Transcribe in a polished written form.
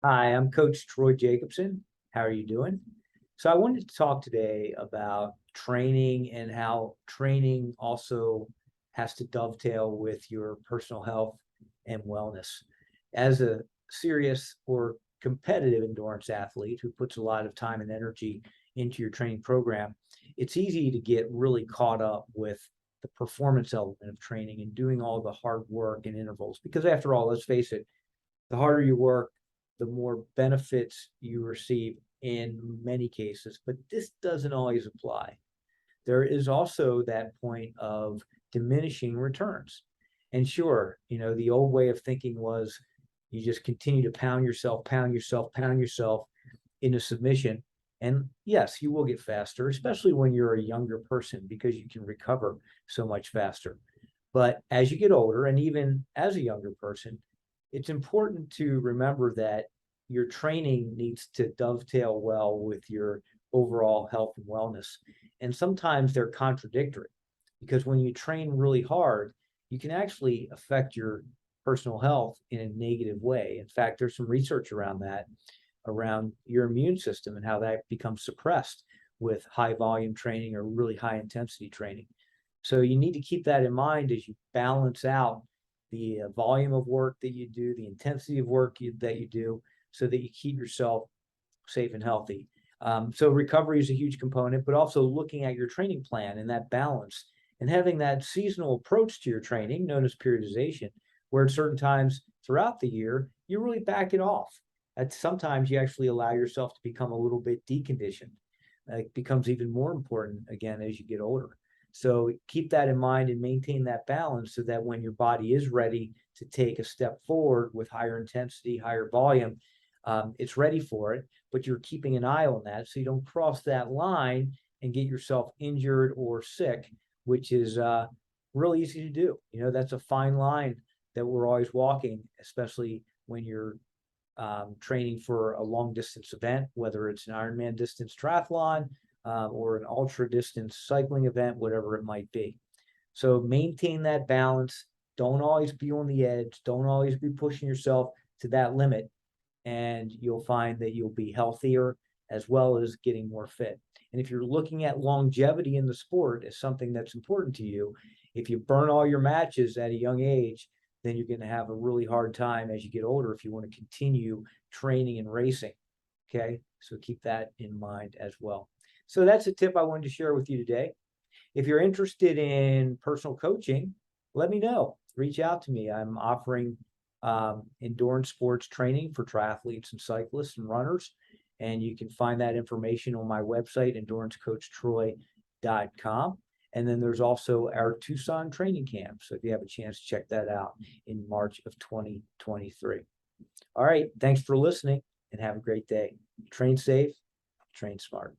Hi, I'm Coach Troy Jacobson. How are you doing? So I wanted to talk today about training and how training also has to dovetail with your personal health and wellness. As a serious or competitive endurance athlete who puts a lot of time and energy into your training program, it's easy to get really caught up with the performance element of training and doing all the hard work and intervals. Because after all, let's face it, the harder you work, the more benefits you receive in many cases, but this doesn't always apply. There is also that point of diminishing returns. And sure, the old way of thinking was you just continue to pound yourself, pound yourself, pound yourself into submission. And yes, you will get faster, especially when you're a younger person, because you can recover so much faster. But as you get older, and even as a younger person, it's important to remember that your training needs to dovetail well with your overall health and wellness. And sometimes they're contradictory because when you train really hard, you can actually affect your personal health in a negative way. In fact, there's some research around that, around your immune system and how that becomes suppressed with high volume training or really high intensity training. So you need to keep that in mind as you balance out the volume of work that you do, the intensity of work that you do, so that you keep yourself safe and healthy. So recovery is a huge component, but also looking at your training plan and that balance and having that seasonal approach to your training, known as periodization, where at certain times throughout the year, you really back it off. Sometimes you actually allow yourself to become a little bit deconditioned. It becomes even more important again as you get older. So keep that in mind and maintain that balance so that when your body is ready to take a step forward with higher intensity, higher volume, it's ready for it, but you're keeping an eye on that so you don't cross that line and get yourself injured or sick, which is really easy to do. That's a fine line that we're always walking, especially when you're training for a long distance event, whether it's an Ironman distance triathlon or an ultra distance cycling event, whatever it might be. So maintain that balance. Don't always be on the edge. Don't always be pushing yourself to that limit. And you'll find that you'll be healthier as well as getting more fit. And if you're looking at longevity in the sport as something that's important to you, if you burn all your matches at a young age, then you're going to have a really hard time as you get older if you want to continue training and racing. Okay, so keep that in mind as well. So that's a tip I wanted to share with you today. If you're interested in personal coaching, let me know. Reach out to me. I'm offering endurance sports training for triathletes and cyclists and runners. And you can find that information on my website, endurancecoachtroy.com. And then there's also our Tucson training camp. So if you have a chance, check that out in March of 2023. All right. Thanks for listening and have a great day. Train safe, train smart.